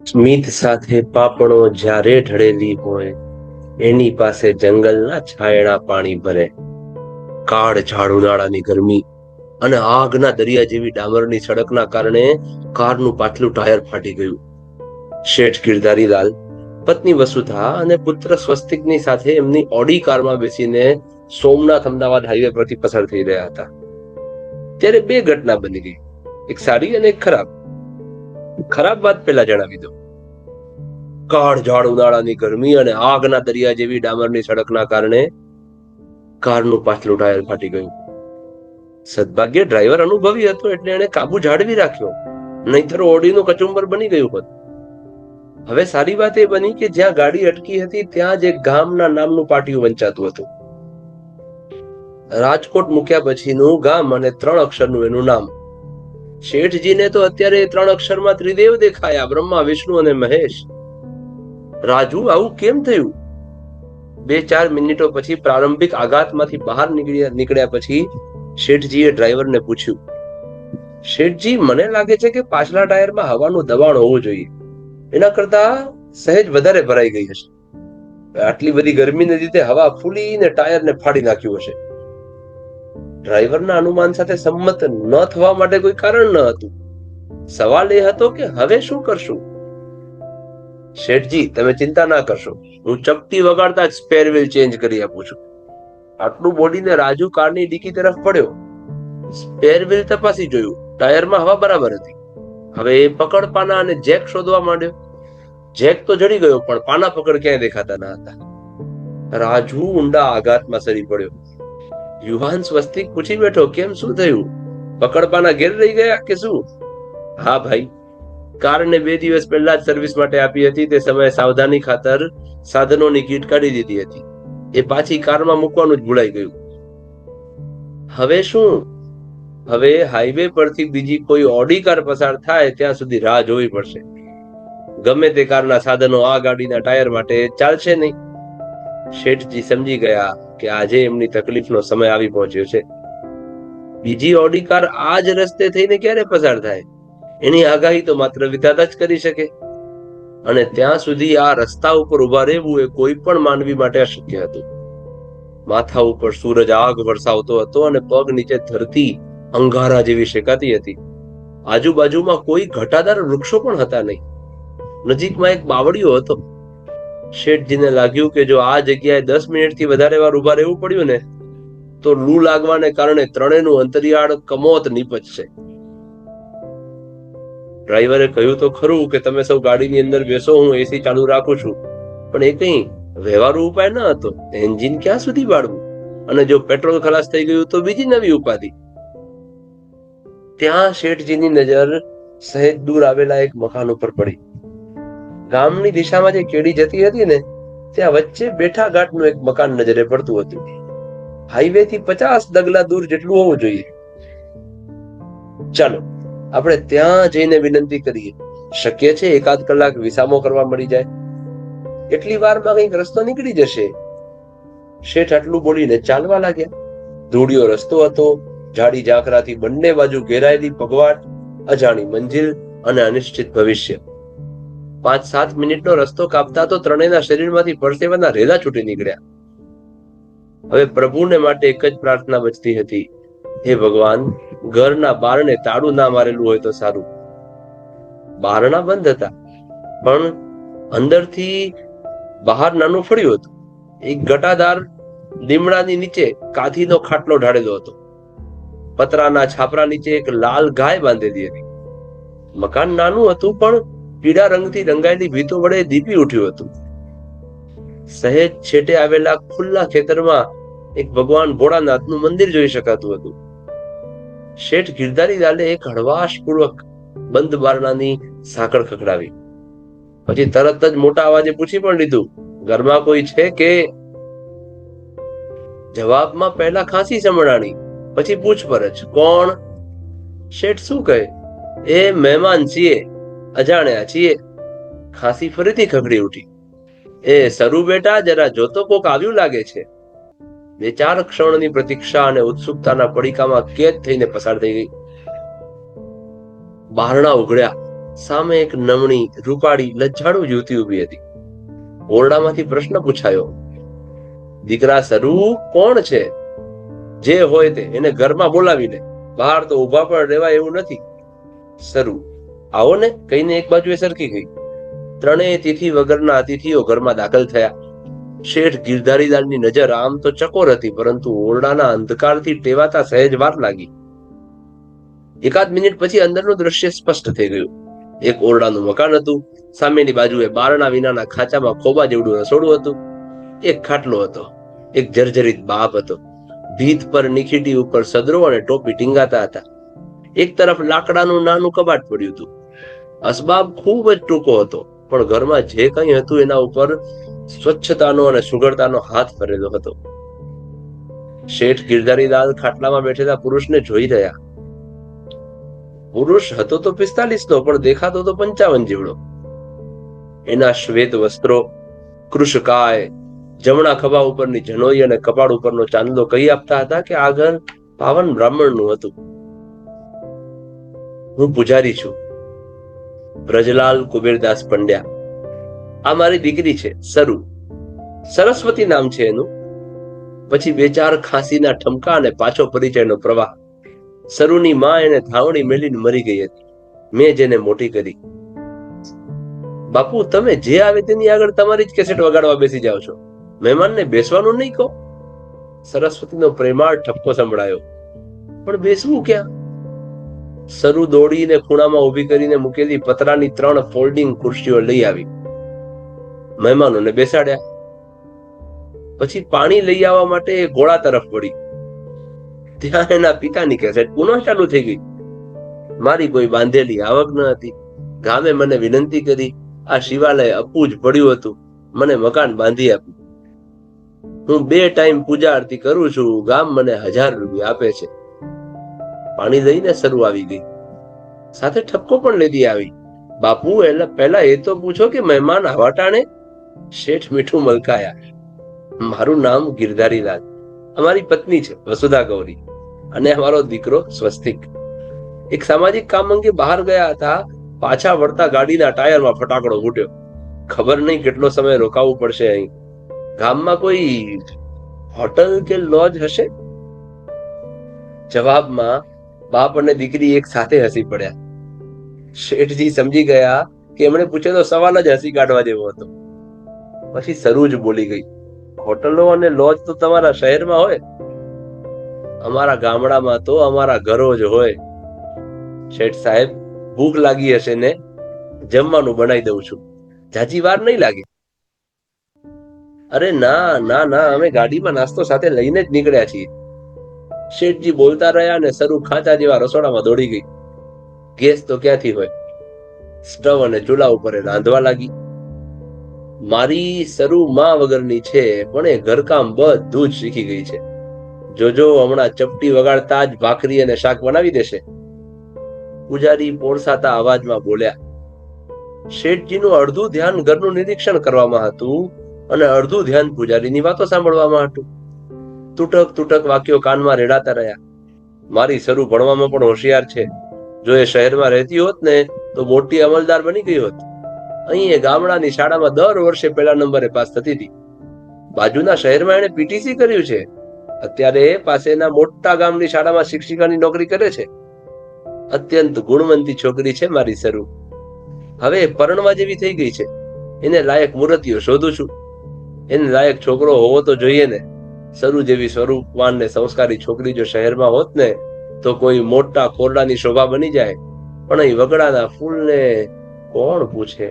સ્મિત સાથે પાપણો જ્યારે ઢળેલી હોય, એની પાસે જંગલના છાયડા પાણી ભરે. કાળ ઝાડ ઉનાળાની ગરમી અને આગના દરિયા જેવી ડામરની સડકના કારણે કારનું પાછલું ટાયર ફાટી ગયું. શેઠ ગિરધારીલાલ, પત્ની વસુધા અને પુત્ર સ્વસ્તિકની સાથે એમની ઓડી કારમાં બેસીને સોમનાથ અમદાવાદ હાઈવે પરથી પસાર થઈ રહ્યા હતા. ત્યારે બે ઘટના બની ગઈ, એક સારી અને એક ખરાબ. ખરાબ વાત પહેલા જણાવી દો. કાળ ઝાડ ઉનાળાની ગરમી અને આગના દરિયા જેવી ડામરની સડકના કારણે કારનું પાછલું ટાયર ફાટી ગયું. સદભાગ્ય ડ્રાઈવર અનુભવી હતો એટલે એને કાબુ જાળવી રાખ્યો, નહીતર ઓડીનું કચુંબર બની ગયું હોત. હવે સારી વાત એ બની કે જ્યાં ગાડી અટકી હતી ત્યાં જ એક ગામના નામનું પાટિયું વંચાતું હતું. રાજકોટ મૂક્યા પછીનું ગામ અને 3 અક્ષરનું એનું નામ. શેઠજીને તો અત્યારે 3 અક્ષરમાં ત્રિદેવ દેખાયા, બ્રહ્મા, વિષ્ણુ અને મહેશ. રાજુ, આવું કેમ થયું? 2-4 મિનિટો પછી પ્રારંભિક આઘાતમાંથી બહાર નીકળ્યા પછી શેઠજીએ ડ્રાઈવરને પૂછ્યું, શેઠજી, મને લાગે છે કે પાછલા ટાયરમાં હવાનું દબાણ હોવું જોઈએ, એના કરતા સહેજ વધારે ભરાઈ ગઈ હશે. આટલી બધી ગરમીને લીધે હવા ફૂલીને ટાયરને ફાડી નાખ્યું હશે. ડ્રાઈવરના અનુમાન સાથે સંમત ન થવા માટે કોઈ કારણ ન હતું. સવાલ એ હતો કે હવે શું કરશું? શેઠજી, તમે ચિંતા ના કરશો, હું ચપટી વગાડતા જ સ્પેર વ્હીલ ચેન્જ કરી આપું છું. આટલું બોલીને રાજુ કારની ડીકી તરફ પડ્યો. સ્પેર વ્હીલ તપાસી જોયું, ટાયરમાં હવા બરાબર હતી. હવે એ પકડ પાના અને જેક શોધવા માંડ્યો. જેક તો જડી ગયો, પણ પાના પકડ ક્યાંય દેખાતા ન હતા. રાજુ ઊંડા આઘાતમાં સરી પડ્યો. યુવાન સ્વસ્તિક પૂછી બેઠો, કેમ, શું થયું? પકડ પાના ઘેર રહી ગયા કે શું? હા ભાઈ, કારને 2 દિવસ પહેલા જ સર્વિસ માટે આપી હતી. તે સમયે સાવધાની ખાતર સાધનોની કીટ કાઢી દીધી હતી. એ પાછી કારમાં મૂકવાનું જ ભૂલાઈ ગયું. હવે શું? હવે હાઈવે પરથી બીજી કોઈ ઓડી કાર પસાર થાય ત્યાં સુધી રાહ જોવી પડશે. ગમે તે કારના સાધનો આ ગાડીના ટાયર માટે ચાલશે નહીં. શેઠજી સમજી ગયા કે આજે એમની તકલીફનો સમય આવી પહોંચ્યો છે. બીજી ઓડી કાર આ જ રસ્તે થઈને ક્યારે પસાર થાય, એની આગાહી તો માત્ર વિધાતા જ કરી શકે. અને ત્યાં સુધી આ રસ્તા ઉપર ઉભા રહેવું એ કોઈ પણ માનવી માટે અશક્ય હતું. માથા ઉપર સૂરજ આગ વરસાવતો હતો અને પગ નીચે ધરતી અંગારા જેવી શેકાતી હતી. આજુબાજુમાં કોઈ ઘટાદાર વૃક્ષો પણ હતા નહીં. નજીકમાં એક બાવળિયો હતો. શેઠજીને લાગ્યું કે જો આ જગ્યાએ 10 મિનિટથી વધારે વાર ઉભા રહેવું પડ્યું ને તો લૂ લાગવાને કારણે ત્રણેયનું અંતરિયાળ કમોત નીપજશે. ડ્રાઈવરે કહ્યું તો ખરું કે તમે સૌ ગાડીની અંદર બેસો, હું એસી ચાલુ રાખું છું, પણ એ કઈ વ્યવહારુ ઉપાય ન હતો. એન્જિન ક્યાં સુધી બાળવું? અને જો પેટ્રોલ ખલાસ થઈ ગયું તો બીજી નવી ઉપાધિ. ત્યાં શેઠજીની નજર સહેજ દૂર આવેલા એક મકાન ઉપર પડી. ગામની દિશામાં જે કેડી જતી હતી ને, ત્યાં વચ્ચે બેઠા ઘાટનું એક મકાન નજરે પડતું હતું. હાઈવે થી 50 ડગલા દૂર જેટલું હોવું જોઈએ. ચાલો આપણે ત્યાં જઈને વિનંતી કરીએ. શક્ય છે એકાદ કલાક વિસામો કરવા મળી જાય. એટલી વારમાં કંઈક રસ્તો નીકળી જશે. શેઠ આટલું બોલીને ચાલવા લાગ્યા. ધૂળિયો રસ્તો હતો, જાડી ઝાંખરાથી બંને બાજુ ઘેરાયેલી પગવાટ, અજાણી મંજિલ અને અનિશ્ચિત ભવિષ્ય. 5-7 મિનિટનો રસ્તો કાપતા તો ત્રણેયના શરીરમાંથી પરસેવાના રેલા છૂટી નીકળ્યા. હવે પ્રભુને માટે એક જ પ્રાર્થના બચતી હતી, હે ભગવાન, ઘરના બારણે તાળું ના મારેલું હોય તો સારું. બારણા બંધ હતા, પણ અંદરથી બહાર નાનું ફળ્યું હતું. એક ઘટાદાર લીમડાની નીચે કાથીનો ખાટલો ઢાળેલો હતો. પતરાના છાપરા નીચે એક લાલ ગાય બાંધેલી હતી. મકાન નાનું હતું, પણ પીળા રંગથી રંગાયેલી ભીતો વડે દીપી ઉઠ્યું હતું. સહેજ છેટે આવેલા ખુલ્લા ખેતરમાં એક ભગવાન ભોળાનાથનું મંદિર જોઈ શકાતું હતું. શેઠ ગિરધારીલાલે એક હળવાશપૂર્વક બંધ બારણાની સાંકળ ખખડાવી. પછી તરત જ મોટા અવાજે પૂછી પણ લીધું, ઘરમાં કોઈ છે કે? જવાબમાં પહેલા ખાંસી સંભળાણી, પછી પૂછપરછ, કોણ? શેઠ શું કહે, એ મહેમાન છીએ, અજાણ્યા છીએ. ખાંસી ફરીથી ખખડી ઉઠી. એ સરું બેટા, જરા જોતો, કોક આવ્યું લાગે છે. 2-4 ક્ષણની પ્રતીક્ષા અને ઉત્સુકતાના પડીકામાં કેદ થઈને પસાર થઈ ગઈ. બારણા ઉઘડ્યા. સામે એક નમણી રૂપાળી લજ્જાળુ યુવતી ઊભી હતી. ઓરડામાંથી પ્રશ્ન પૂછાયો, દીકરા સરુ કોણ છે? જે હોય તે એને ઘરમાં બોલાવી લે, બહાર તો ઊભા પણ રહેવાય એવું નથી. સરુ, આવો ને, કહીને એક બાજુએ સરકી ગઈ. ત્રણેય તિથિ વગરના અતિથિઓ ઘરમાં દાખલ થયા. શેઠ ગિરધારીલાલની નજર આમ તો ચકોર હતી, પરંતુ ઓરડાના અંધકારથી ટેવાતા સહેજ વાર લાગી. એકાદ મિનિટ પછી અંદરનું દ્રશ્ય સ્પષ્ટ થઈ ગયું. એક ઓરડાનું મકાન હતું. સામેની બાજુએ બારણા વિનાના ખાંચામાં ખોબા જેવડું રસોડું હતું. એક ખાટલો હતો. એક જર્જરિત બાપ હતો. ભીત પર નિખીટી ઉપર સદરો અને ટોપી ટીંગાતા હતા. એક તરફ લાકડાનું નાનું કબાટ પડ્યું હતું. અસબાબ ખૂબ જ ટૂંકો હતો, પણ ઘરમાં જે કંઈ હતું એના ઉપર સ્વચ્છતાનો અને સુઘડતાનો હાથ ફરેલો હતો. શેઠ ગિરધારીલાલ ખાટલામાં બેઠેલા પુરુષને જોઈ રહ્યા. પુરુષ હતો તો 45 નો, પણ દેખાતો તો 55 જેવડો. એના શ્વેત વસ્ત્રો, કૃશકાય, જમણા ખભા ઉપરની જનોઈ અને કપાળ ઉપરનો ચાંદલો કહી આપતા હતા કે આ ઘર પાવન બ્રાહ્મણનું હતું. હું પૂજારી છું, બ્રજલાલ કુબેરદાસ પંડ્યા. આ મારી દીકરી છે, સરુ. સરસ્વતી નામ છે એનું. પછી 2-4 ખાંસીના ઠમકા અને પાછો પરિચયનો પ્રવાહ. સરુની માં એને ધાવણી મેલીને મરી ગઈ હતી. મેં જેને મોટી કરી. બાપુ, તમે જે આવે તેની આગળ તમારી જ કેસેટ વગાડવા બેસી જાઓ છો. મહેમાનને બેસવાનું નહીં કહો. સરસ્વતીનો પ્રેમાળ ઠપકો સંભળાયો. પણ બેસવું ક્યાં? સરુ દોડીને ખૂણામાં ઊભી કરીને મૂકેલી પતરાની 3 ફોલ્ડિંગ ખુરશીઓ લઈ આવી. મહેમાનોને બેસાડ્યા. પછી પાણી લઈ આવવા માટે ગોળા તરફ વળી. ત્યાં એના પિતાની કેસેટ પુનઃ ચાલુ થઈ ગઈ. મારી કોઈ બાંધેલી આવક ન હતી. ગામે મને વિનંતી કરી. આ શિવાલય અપૂ જ પડ્યું હતું. મને મકાન બાંધી આપ્યું. હું 2 ટાઈમ પૂજા આરતી કરું છું. ગામ મને 1000 રૂપિયા આપે છે. પાણી લઈને સરુ આવી ગઈ. સાથે ઠપકો પણ લેતી આવી. બાપુ, પહેલા એ તો પૂછો કે મહેમાન આવા ટાણે? શેઠ મીઠું મલકાયા. મારું નામ ગિરધારીલાલ. અમારી પત્ની છે વસુધા ગૌરી, અને અમારો દીકરો સ્વસ્તિક. એક સામાજિક કામ અંગે બહાર ગયા હતા. પાછા વળતા ગાડીના ટાયરમાં ફટાકડો ફૂટ્યો. ખબર નહીં કેટલો સમય રોકાવું પડશે અહીં. ગામમાં કોઈ હોટલ કે લોજ હશે? જવાબમાં બાપ અને દીકરી એક સાથે હસી પડ્યા. શેઠજી સમજી ગયા કે એમણે પૂછેલો સવાલ જ હસી કાઢવા જેવો હતો. પછી સરુ જ બોલી ગઈ, હોટલો અને લોજ તો તમારા શહેરમાં હોય, અમારા ગામડામાં તો અમારા ઘરો જ હોય. શેઠ સાહેબ, ભૂખ લાગી હશે ને? જમવાનું બનાવી દઉં છું. જાજી વાર નહીં લાગે. અરે ના ના ના, અમે ગાડીમાં નાસ્તો સાથે લઈને જ નીકળ્યા છીએ. શેઠજી બોલતા રહ્યા અને સરુ ખાંચા જેવા રસોડામાં દોડી ગઈ. ગેસ તો ક્યાંથી હોય? સ્ટવ અને ચૂલા ઉપર રાંધવા લાગી. મારી સરુ માં વગરની છે, પણ એ ઘરકામ બધું જ શીખી ગઈ છે. જોજો, હમણાં ચપટી વગાડતા જ ભાખરી અને શાક બનાવી દેશે. પૂજારી પોળસાતા અવાજમાં બોલ્યા. શેઠજીનું અડધું ધ્યાન ઘરનું નિરીક્ષણ કરવામાં હતું અને અડધું ધ્યાન પૂજારીની વાતો સાંભળવામાં હતું. તૂટક વાક્યો કાનમાં રેડાતા રહ્યા. મારી સરુ ભણવામાં પણ હોશિયાર છે. જો એ શહેરમાં રહેતી હોત ને તો મોટી અમલદાર બની ગઈ હોત. અહીં એ ગામડાની શાળામાં દર વર્ષે પહેલા નંબરે પાસ થતી હતી. બાજુના શહેરમાં એણે પીટીસી કર્યું છે. અત્યારે પાસેના મોટા ગામની શાળામાં શિક્ષિકાની નોકરી કરે છે. અત્યંત ગુણવંતી છોકરી છે મારી સરુ. હવે પરણવા જેવી થઈ ગઈ છે. એને લાયક મૂર્તિઓ શોધું છું. એને લાયક છોકરો હોવો તો જોઈએ ને. સરુ જેવી સ્વરૂપવાન ને સંસ્કારી છોકરી જો શહેરમાં હોત ને તો કોઈ મોટા ખોરડાની શોભા બની જાય. પણ અહીં વગડાના ફૂલને કોણ પૂછે?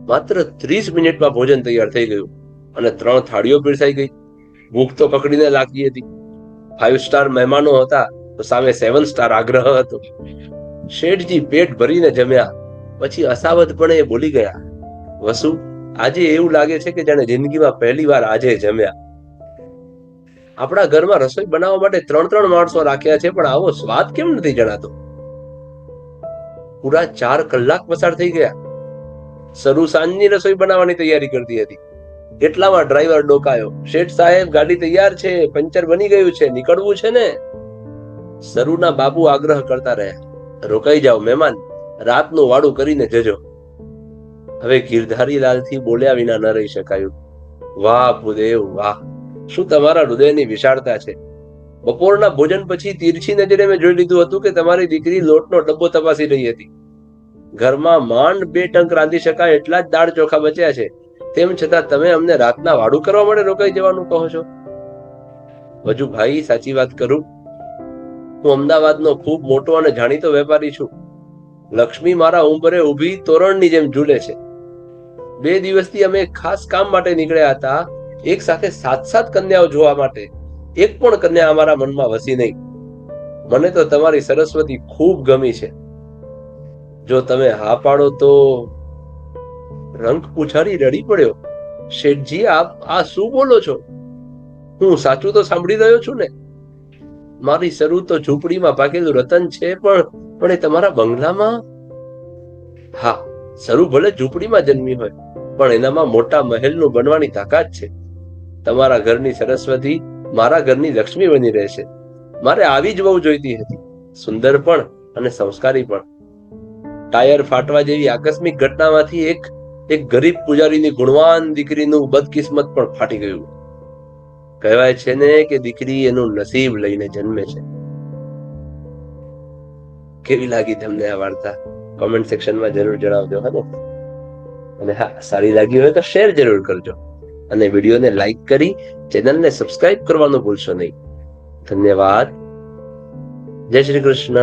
માત્ર 30 મિનિટમાં ભોજન તૈયાર થઈ ગયું અને 3 થાળીઓ પીરસાઈ ગઈ. ભૂખ તો પકડીને લાગી હતી. 5 સ્ટાર મહેમાનો હતા તો સામે 7 સ્ટાર આગ્રહ હતો. શેઠજી પેટ ભરીને જમ્યા. પછી અસાવધપણે બોલી ગયા, વસુ, આજે એવું લાગે છે કે જાણે જિંદગીમાં પહેલી વાર આજે જમ્યા. આપણા ઘરમાં રસોઈ બનાવવા માટે 3 માણસો રાખ્યા છે, પણ આવો સ્વાદ કેમ નથી જણાતો? પૂરા 4 કલાક પસાર થઈ ગયા. સરુ સાંજની રસોઈ બનાવવાની તૈયારી કરતી હતી. એટલામાં ડ્રાઈવર ડોકાયો. શેઠ સાહેબ, ગાડી તૈયાર છે, પંચર બની ગયું છે, નીકળવું છે ને? સરુના બાપુ આગ્રહ કરતા રહ્યા, રોકાઈ જાઓ મહેમાન, રાતનું વાડું કરીને જજો. હવે ગિરધારીલાલથી બોલ્યા વિના ન રહી શકાયું. વાહ ભૂદેવ વાહ, શું તમારા હૃદયની વિશાળતા છે. બપોરના ભોજન પછી તીરછી નજરે મેં જોઈ લીધું હતું કે તમારી દીકરી લોટનો ડબ્બો તપાસી રહી હતી. ઘરમાં માંડ 2 ટંક રાંધી શકાય એટલા જ દાળ ચોખા બચ્યા છે, તેમ છતાં તમે અમને રાતના વાડું કરવા માટે રોકાઈ જવાનું કહો છો. વજુભાઈ, સાચી વાત કરું, હું અમદાવાદનો ખૂબ મોટો અને જાણીતો વેપારી છું. લક્ષ્મી મારા ઉંબરે ઊભી તોરણની જેમ ઝૂલે છે. 2 દિવસથી અમે ખાસ કામ માટે નીકળ્યા હતા, એક સાથે 7 કન્યાઓ જોવા માટે. એક પણ કન્યા અમારા મનમાં વસી નહીં. મને તો તમારી સરસ્વતી ખૂબ ગમી છે. જો તમે હા પાડો તો. રંગ પૂછારી રડી પડ્યો. શેઠજી, આપ આ શું બોલો છો? હું સાચું તો સાંભળી રહ્યો છું ને? મારી સરૂ તો ઝૂંપડીમાં પાકેલું રતન છે, પણ એ તમારા બંગલામાં. હા, સરૂ ભલે ઝૂંપડીમાં જન્મી હોય, પણ એનામાં મોટા મહેલનું બનવાની તાકાત છે. તમારા ઘરની સરસ્વતી મારા ઘરની લક્ષ્મી બની રહેશે. મારે આવી જ વહુ જોઈતી હતી, સુંદર પણ અને સંસ્કારી પણ. ટાયર ફાટવા જેવી આકસ્મિક ઘટનામાંથી એક ગરીબ પૂજારીની ગુણવાન દીકરીનું બદકિસ્મત પણ ફાટી ગયું. કહેવાય છે ને કે દીકરી એનું નસીબ લઈને જન્મે છે. કેવી લાગી તમને આ વાર્તા? કોમેન્ટ સેક્શનમાં જરૂર જણાવજો. હા, અને હા, સારી લાગી હોય તો શેર જરૂર કરજો, અને વિડીયોને લાઈક કરી ચેનલને સબસ્ક્રાઇબ કરવાનું ભૂલશો નહીં. ધન્યવાદ. જય શ્રી કૃષ્ણ.